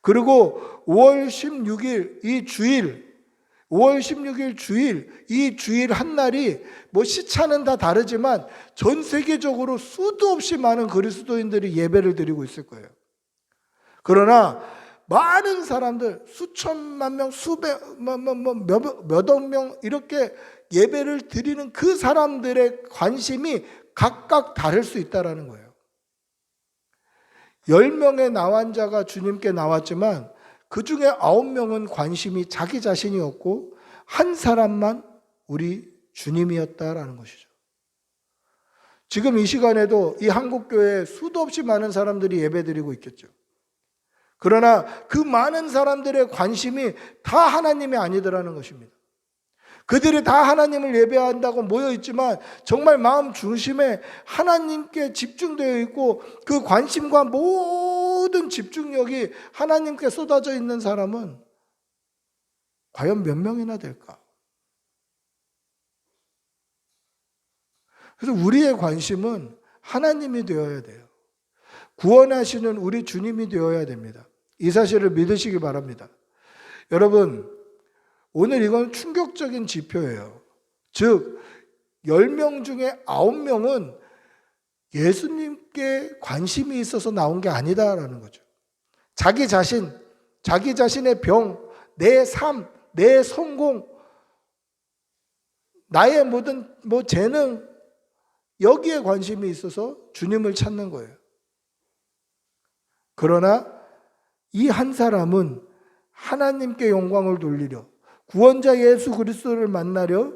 그리고 5월 16일 이 주일, 5월 16일 주일, 이 주일 한 날이 뭐 시차는 다 다르지만 전 세계적으로 수도 없이 많은 그리스도인들이 예배를 드리고 있을 거예요. 그러나 많은 사람들, 수천만 명, 몇억 명 이렇게 예배를 드리는 그 사람들의 관심이 각각 다를 수 있다는 거예요. 10명의 나환자가 주님께 나왔지만 그 중에 9명은 관심이 자기 자신이었고 한 사람만 우리 주님이었다라는 것이죠. 지금 이 시간에도 이 한국교회에 수도 없이 많은 사람들이 예배드리고 있겠죠. 그러나 그 많은 사람들의 관심이 다 하나님이 아니더라는 것입니다. 그들이 다 하나님을 예배한다고 모여있지만 정말 마음 중심에 하나님께 집중되어 있고 그 관심과 모든 집중력이 하나님께 쏟아져 있는 사람은 과연 몇 명이나 될까? 그래서 우리의 관심은 하나님이 되어야 돼요. 구원하시는 우리 주님이 되어야 됩니다. 이 사실을 믿으시기 바랍니다. 여러분, 오늘 이건 충격적인 지표예요. 즉 10명 중에 9명은 예수님께 관심이 있어서 나온 게 아니다라는 거죠. 자기 자신, 자기 자신의 병, 내 삶, 내 성공, 나의 모든 재능, 여기에 관심이 있어서 주님을 찾는 거예요. 그러나 이 한 사람은 하나님께 영광을 돌리려 구원자 예수 그리스도를 만나려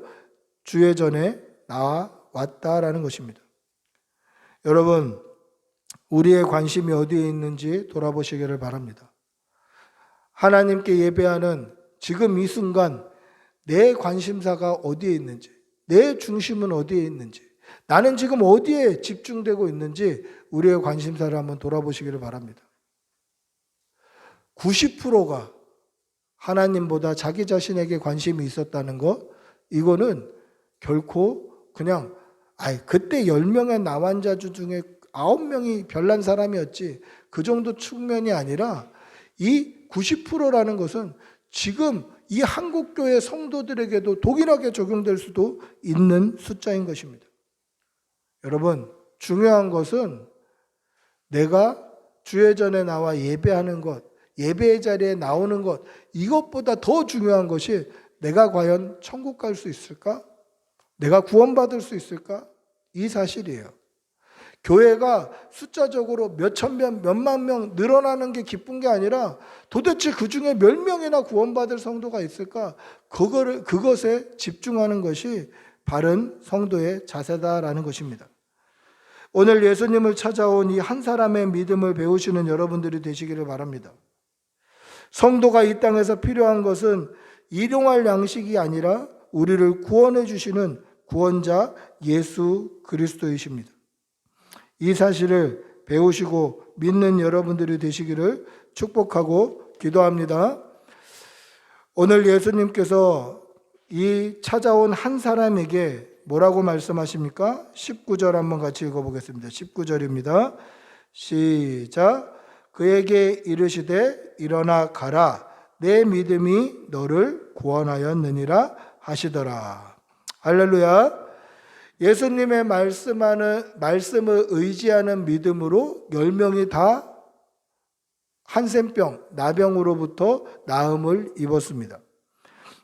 주의 전에 나왔다라는 것입니다. 여러분, 우리의 관심이 어디에 있는지 돌아보시기를 바랍니다. 하나님께 예배하는 지금 이 순간 내 관심사가 어디에 있는지, 내 중심은 어디에 있는지, 나는 지금 어디에 집중되고 있는지 우리의 관심사를 한번 돌아보시기를 바랍니다. 90%가 하나님보다 자기 자신에게 관심이 있었다는 것, 이거는 결코 그냥 그때 10명의 나환자 중에 9명이 별난 사람이었지 그 정도 측면이 아니라 이 90%라는 것은 지금 이 한국교회 성도들에게도 동일하게 적용될 수도 있는 숫자인 것입니다. 여러분, 중요한 것은 내가 주의 전에 나와 예배하는 것, 예배의 자리에 나오는 것, 이것보다 더 중요한 것이 내가 과연 천국 갈 수 있을까? 내가 구원받을 수 있을까? 이 사실이에요. 교회가 숫자적으로 몇천 명, 몇만 명 늘어나는 게 기쁜 게 아니라 도대체 그 중에 몇 명이나 구원받을 성도가 있을까? 그것에 집중하는 것이 바른 성도의 자세다라는 것입니다. 오늘 예수님을 찾아온 이 한 사람의 믿음을 배우시는 여러분들이 되시기를 바랍니다. 성도가 이 땅에서 필요한 것은 일용할 양식이 아니라 우리를 구원해 주시는 구원자 예수 그리스도이십니다. 이 사실을 배우시고 믿는 여러분들이 되시기를 축복하고 기도합니다. 오늘 예수님께서 이 찾아온 한 사람에게 뭐라고 말씀하십니까? 19절 한번 같이 읽어보겠습니다. 19절입니다. 시작. 그에게 이르시되 일어나 가라. 내 믿음이 너를 구원하였느니라 하시더라. 할렐루야. 예수님의 말씀을 의지하는 믿음으로 10명이 다 한센병, 나병으로부터 나음을 입었습니다.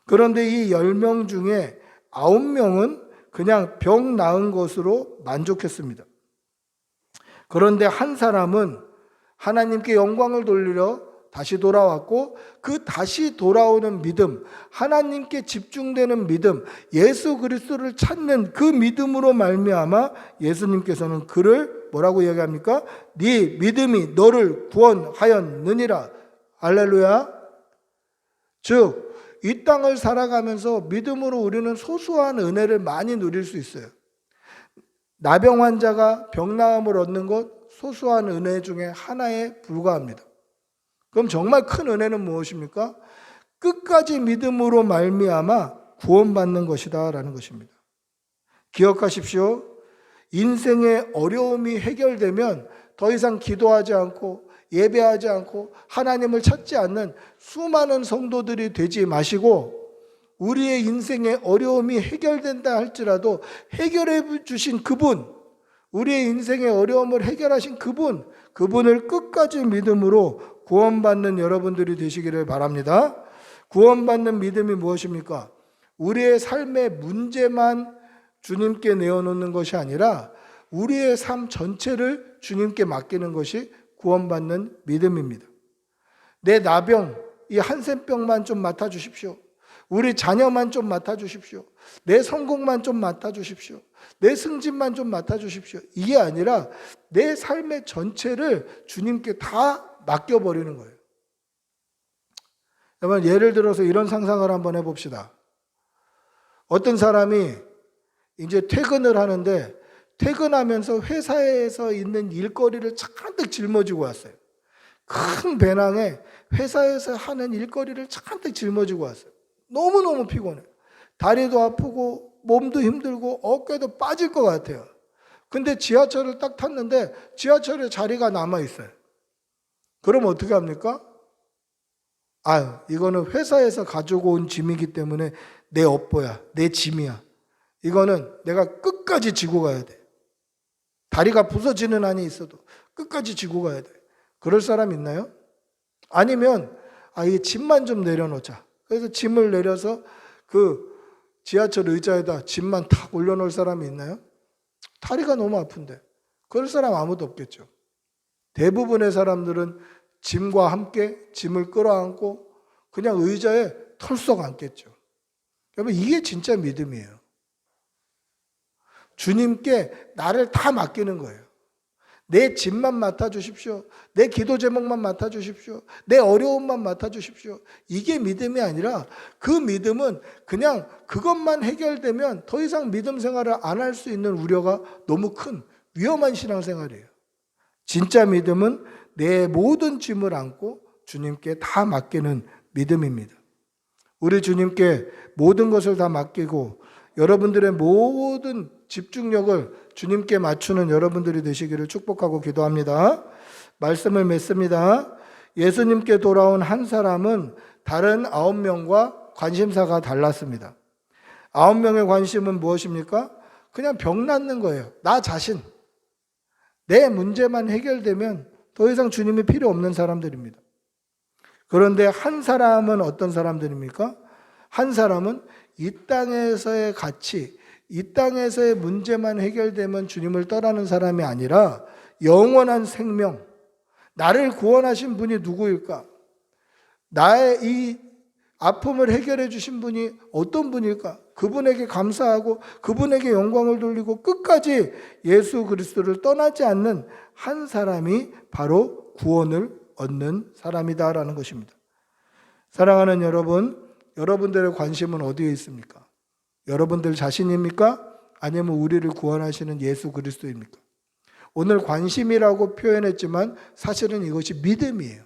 그런데 이 10명 중에 9명은 그냥 병 나은 것으로 만족했습니다. 그런데 한 사람은 하나님께 영광을 돌리려 다시 돌아왔고, 그 다시 돌아오는 믿음, 하나님께 집중되는 믿음, 예수 그리스도를 찾는 그 믿음으로 말미암아 예수님께서는 그를 뭐라고 이야기합니까? 네 믿음이 너를 구원하였느니라. 할렐루야. 즉 이 땅을 살아가면서 믿음으로 우리는 소소한 은혜를 많이 누릴 수 있어요. 나병 환자가 병나음을 얻는 것 소소한 은혜 중에 하나에 불과합니다. 그럼 정말 큰 은혜는 무엇입니까? 끝까지 믿음으로 말미암아 구원받는 것이다라는 것입니다. 기억하십시오. 인생의 어려움이 해결되면 더 이상 기도하지 않고 예배하지 않고 하나님을 찾지 않는 수많은 성도들이 되지 마시고, 우리의 인생의 어려움이 해결된다 할지라도 해결해 주신 그분, 우리의 인생의 어려움을 해결하신 그분을 끝까지 믿음으로 구원받는 여러분들이 되시기를 바랍니다. 구원받는 믿음이 무엇입니까? 우리의 삶의 문제만 주님께 내어놓는 것이 아니라 우리의 삶 전체를 주님께 맡기는 것이 구원받는 믿음입니다. 내 나병, 이 한센병만 좀 맡아주십시오. 우리 자녀만 좀 맡아주십시오. 내 성공만 좀 맡아주십시오. 내 승진만 좀 맡아주십시오. 이게 아니라 내 삶의 전체를 주님께 다 맡겨버리는 거예요. 여러분, 예를 들어서 이런 상상을 한번 해봅시다. 어떤 사람이 이제 퇴근을 하는데 퇴근하면서 회사에서 있는 일거리를 잔뜩 짊어지고 왔어요. 큰 배낭에 회사에서 하는 일거리를 잔뜩 짊어지고 왔어요. 너무너무 피곤해요. 다리도 아프고 몸도 힘들고 어깨도 빠질 것 같아요. 근데 지하철을 딱 탔는데 지하철에 자리가 남아있어요. 그럼 어떻게 합니까? 이거는 회사에서 가지고 온 짐이기 때문에 내 업보야, 내 짐이야. 이거는 내가 끝까지 지고 가야 돼. 다리가 부서지는 한이 있어도 끝까지 지고 가야 돼. 그럴 사람 있나요? 아니면 이 짐만 좀 내려놓자. 그래서 짐을 내려서 그 지하철 의자에다 짐만 탁 올려놓을 사람이 있나요? 다리가 너무 아픈데. 그럴 사람 아무도 없겠죠. 대부분의 사람들은 짐과 함께 짐을 끌어안고 그냥 의자에 털썩 앉겠죠. 여러분, 이게 진짜 믿음이에요. 주님께 나를 다 맡기는 거예요. 내 짐만 맡아주십시오. 내 기도 제목만 맡아주십시오. 내 어려움만 맡아주십시오. 이게 믿음이 아니라, 그 믿음은 그냥 그것만 해결되면 더 이상 믿음 생활을 안 할 수 있는 우려가 너무 큰 위험한 신앙생활이에요. 진짜 믿음은 내 모든 짐을 안고 주님께 다 맡기는 믿음입니다. 우리 주님께 모든 것을 다 맡기고 여러분들의 모든 집중력을 주님께 맞추는 여러분들이 되시기를 축복하고 기도합니다. 말씀을 맺습니다. 예수님께 돌아온 한 사람은 다른 9명과 관심사가 달랐습니다. 9명의 관심은 무엇입니까? 그냥 병 낫는 거예요. 나 자신. 내 문제만 해결되면 더 이상 주님이 필요 없는 사람들입니다. 그런데 한 사람은 어떤 사람들입니까? 한 사람은 이 땅에서의 가치, 이 땅에서의 문제만 해결되면 주님을 떠나는 사람이 아니라 영원한 생명, 나를 구원하신 분이 누구일까? 나의 이 아픔을 해결해 주신 분이 어떤 분일까? 그분에게 감사하고 그분에게 영광을 돌리고 끝까지 예수 그리스도를 떠나지 않는 한 사람이 바로 구원을 얻는 사람이다라는 것입니다. 사랑하는 여러분, 여러분들의 관심은 어디에 있습니까? 여러분들 자신입니까? 아니면 우리를 구원하시는 예수 그리스도입니까? 오늘 관심이라고 표현했지만 사실은 이것이 믿음이에요.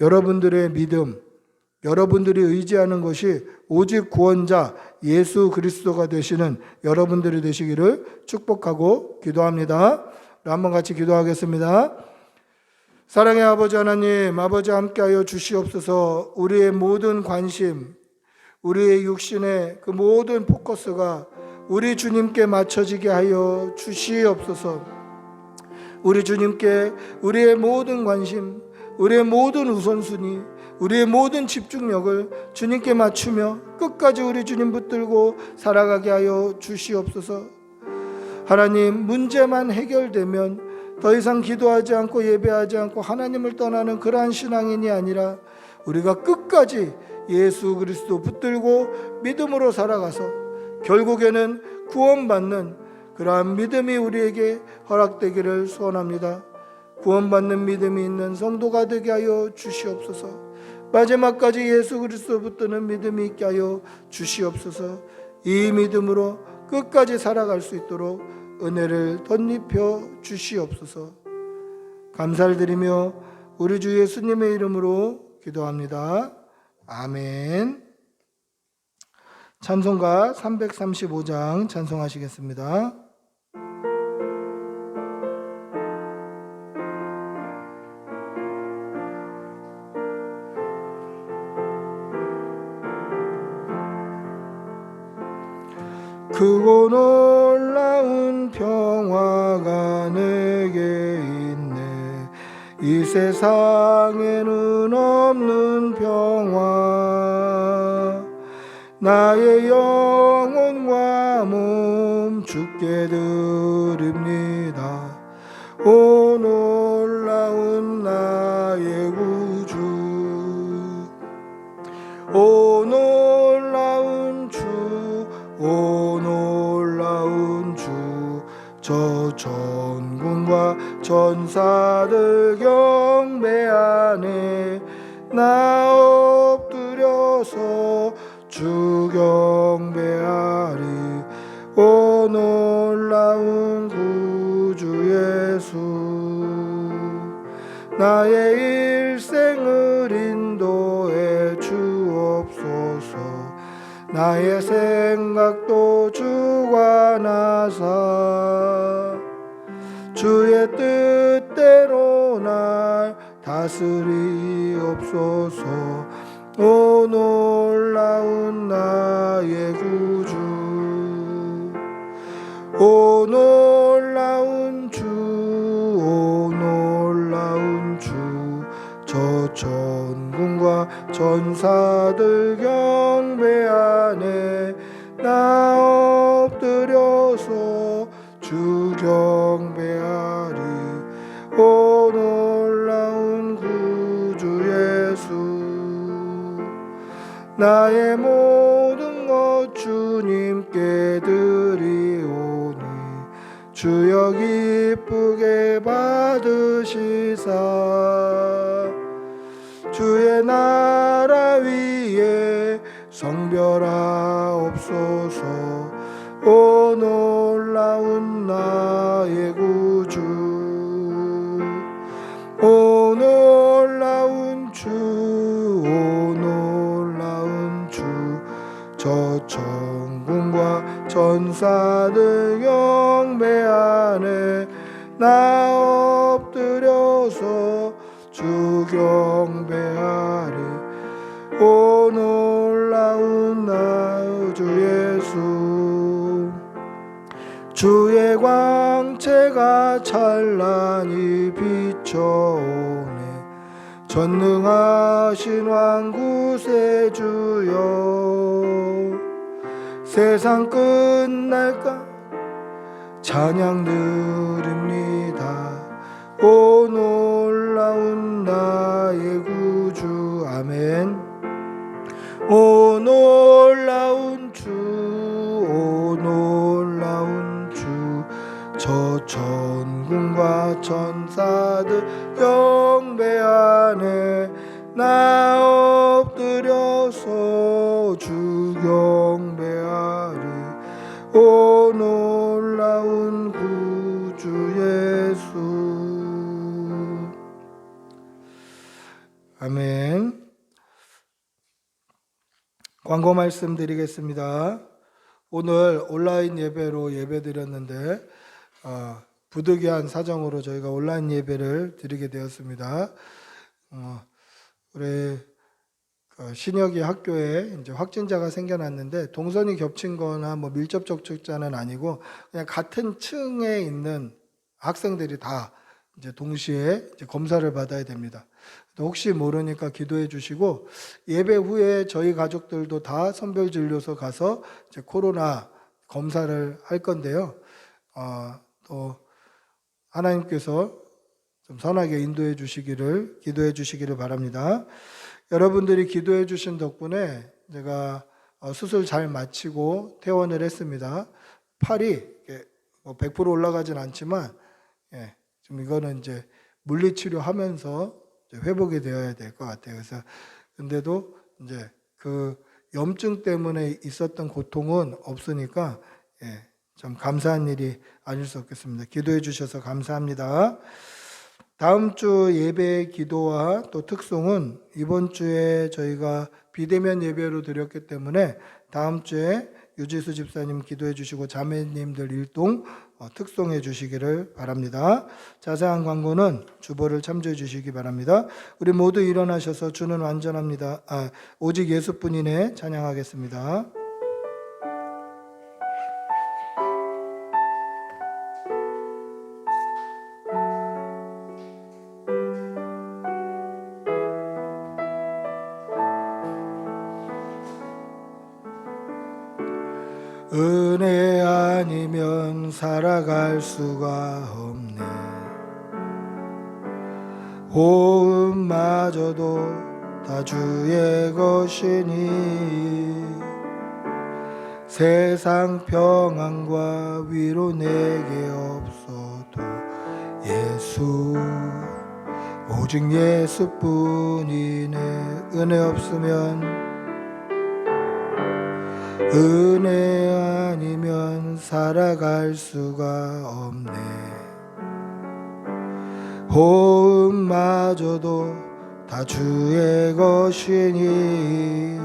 여러분들의 믿음, 여러분들이 의지하는 것이 오직 구원자 예수 그리스도가 되시는 여러분들이 되시기를 축복하고 기도합니다. 한번 같이 기도하겠습니다. 사랑의 아버지 하나님, 아버지 함께하여 주시옵소서. 우리의 모든 관심, 우리의 육신의 그 모든 포커스가 우리 주님께 맞춰지게 하여 주시옵소서. 우리 주님께 우리의 모든 관심, 우리의 모든 우선순위, 우리의 모든 집중력을 주님께 맞추며 끝까지 우리 주님 붙들고 살아가게 하여 주시옵소서. 하나님, 문제만 해결되면 더 이상 기도하지 않고 예배하지 않고 하나님을 떠나는 그러한 신앙인이 아니라 우리가 끝까지 예수 그리스도 붙들고 믿음으로 살아가서 결국에는 구원받는 그러한 믿음이 우리에게 허락되기를 소원합니다. 구원받는 믿음이 있는 성도가 되게 하여 주시옵소서. 마지막까지 예수 그리스도 붙드는 믿음이 있게 하여 주시옵소서. 이 믿음으로 끝까지 살아갈 수 있도록 은혜를 덧입혀 주시옵소서. 감사를 드리며 우리 주 예수님의 이름으로 기도합니다. 아멘. 찬송가 335장 찬송하시겠습니다. 크고 놀라운 평화가 내게 있네. 이 세상에는 없는 평화. 나의 영혼과 몸 주께 드립니다. 오 놀라운 나의 구주, 오 놀라운 주, 오 놀라운 주. 저 전군과 전사들 경배하네. 나 엎드려서 주 경배하리. 오 놀라운 구주 예수. 나의 일생을 인도해 주옵소서. 나의 생각도 주관하사 주의 뜻대로 날 다스리옵소서. 오 놀라운 나의 구주, 오 놀라운 주, 오 놀라운 주. 저 전군과 전사들 경배하네. 나 엎드려서 주 경배하리. 오 놀라운 구주 예수. 나의 모든 것 주님께 드리오니 주여 기쁘게 받으시사 주의 나라 위에 성별하옵소서. 오 놀라운 나의 구주, 오 놀라운 주, 오 놀라운 주. 저 천군과 전사들 경배하네. 나 엎드려서 주 경배하리. 오 놀라운 나 주 예수. 주의 광채가 찬란히 비춰오네. 전능하신 왕 구세주여. 세상 끝날까 찬양 드립니다. 오 놀라운 나의 구주. 아멘. 오 놀라운 주, 오 놀라운 주. 저 전군과 전사들 경배하네. 나 엎드려서 주 경배하리. 오 놀라운 구주 예수. 아멘. 광고 말씀 드리겠습니다. 오늘 온라인 예배로 예배 드렸는데 부득이한 사정으로 저희가 온라인 예배를 드리게 되었습니다. 우리 신혁이 학교에 이제 확진자가 생겨났는데 동선이 겹친 거나 뭐 밀접 접촉자는 아니고 그냥 같은 층에 있는 학생들이 다 이제 동시에 이제 검사를 받아야 됩니다. 혹시 모르니까 기도해 주시고, 예배 후에 저희 가족들도 다 선별진료소 가서 이제 코로나 검사를 할 건데요. 또 하나님께서 좀 선하게 인도해 주시기를, 기도해 주시기를 바랍니다. 여러분들이 기도해 주신 덕분에 제가 수술 잘 마치고 퇴원을 했습니다. 팔이 100% 올라가진 않지만, 좀 이거는 이제 물리치료하면서 회복이 되어야 될 것 같아요. 그래서 근데도 이제 그 염증 때문에 있었던 고통은 없으니까 좀 감사한 일이 아닐 수 없겠습니다. 기도해 주셔서 감사합니다. 다음 주 예배 기도와 또 특송은 이번 주에 저희가 비대면 예배로 드렸기 때문에 다음 주에 유지수 집사님 기도해 주시고 자매님들 일동 특송해 주시기를 바랍니다. 자세한 광고는 주보를 참조해 주시기 바랍니다. 우리 모두 일어나셔서 주는 완전합니다. 오직 예수뿐이네 찬양하겠습니다. 은혜 아니면 살아갈 수가 없네. 호흡마저도 다 주의 것이니 세상 평안과 위로 내게 없어도 예수, 오직 예수뿐이네. 은혜 없으면, 은혜 아니면 살아갈 수가 없네. 호흡마저도 다 주의 것이니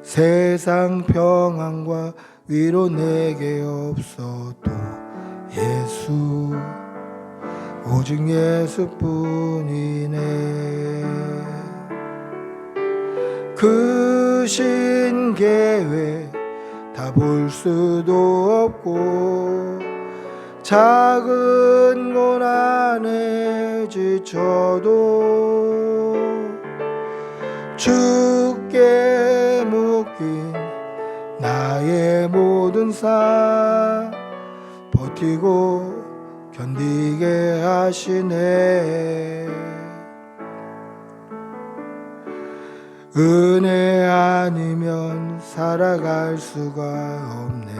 세상 평안과 위로 내게 없어도 예수, 오직 예수뿐이네. 그 신계획 다 볼 수도 없고 작은 고난에 지쳐도 주께 묶인 나의 모든 삶 버티고 견디게 하시네. 은혜 아니면 살아갈 수가 없네.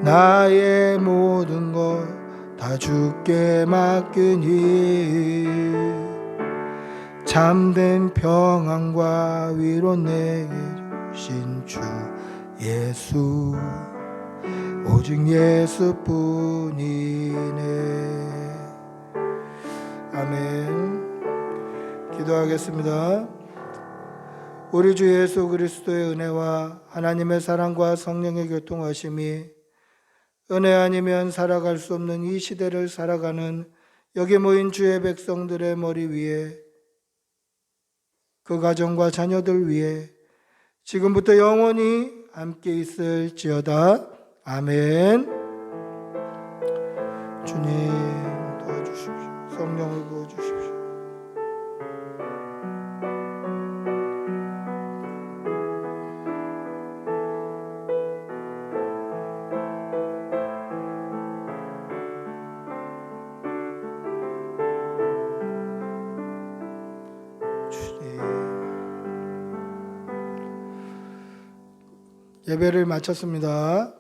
나의 모든 것 다 주께 맡기니 참된 평안과 위로 내게 주신 주 예수, 오직 예수뿐이네. 아멘. 기도하겠습니다. 우리 주 예수 그리스도의 은혜와 하나님의 사랑과 성령의 교통하심이 은혜 아니면 살아갈 수 없는 이 시대를 살아가는 여기 모인 주의 백성들의 머리 위에, 그 가정과 자녀들 위에 지금부터 영원히 함께 있을지어다. 아멘. 주님 도와주십시오. 성령을 부어주십시오. 예배를 마쳤습니다.